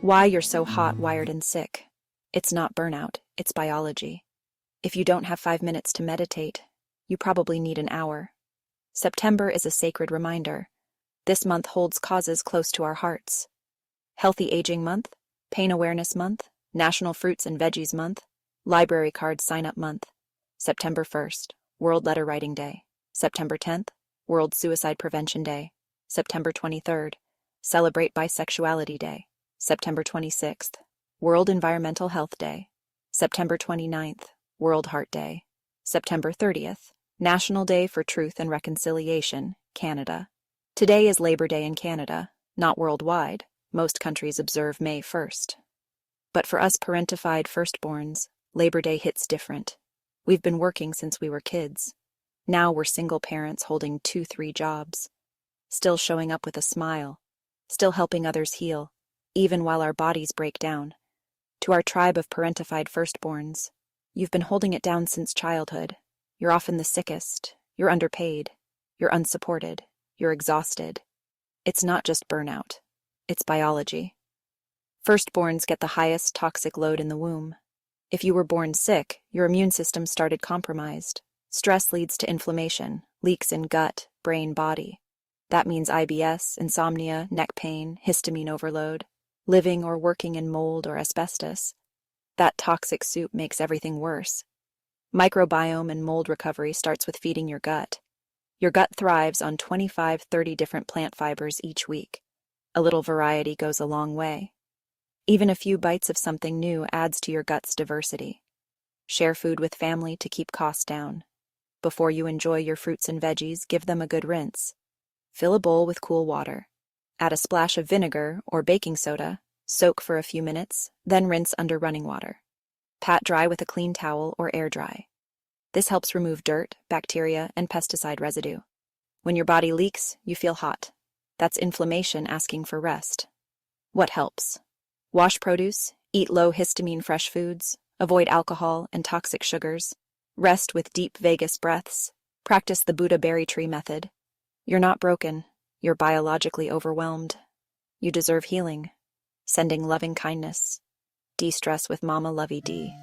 Why you're so hot, wired, and sick. It's not burnout, it's biology. If you don't have 5 minutes to meditate, you probably need an hour. September is a sacred reminder. This month holds causes close to our hearts. Healthy Aging Month, Pain Awareness Month, National Fruits and Veggies Month, Library Card Sign-Up Month, September 1st, World Letter Writing Day, September 10th, World Suicide Prevention Day, September 23rd, Celebrate Bisexuality Day, September 26th, World Environmental Health Day, September 29th, World Heart Day, September 30th, National Day for Truth and Reconciliation, Canada. Today is Labor Day in Canada, not worldwide. Most countries observe May 1st. But for us parentified firstborns, Labor Day hits different. We've been working since we were kids. Now we're single parents holding 2-3 jobs. Still showing up with a smile. Still helping others heal, even while our bodies break down. To our tribe of parentified firstborns, you've been holding it down since childhood. You're often the sickest. You're underpaid. You're unsupported. You're exhausted. It's not just burnout. It's biology. Firstborns get the highest toxic load in the womb. If you were born sick, your immune system started compromised. Stress leads to inflammation, leaks in gut, brain, body. That means IBS, insomnia, neck pain, histamine overload, living or working in mold or asbestos. That toxic soup makes everything worse. Microbiome and mold recovery starts with feeding your gut. Your gut thrives on 25-30 different plant fibers each week. A little variety goes a long way. Even a few bites of something new adds to your gut's diversity. Share food with family to keep costs down. Before you enjoy your fruits and veggies, give them a good rinse. Fill a bowl with cool water. Add a splash of vinegar or baking soda, soak for a few minutes, then rinse under running water. Pat dry with a clean towel or air dry. This helps remove dirt, bacteria, and pesticide residue. When your body leaks, you feel hot. That's inflammation asking for rest. What helps? Wash produce, eat low histamine fresh foods, avoid alcohol and toxic sugars, rest with deep vagus breaths, practice the Buddha berry tree method. You're not broken. You're biologically overwhelmed. You deserve healing. Sending loving kindness. De-stress with Mama Lovey D.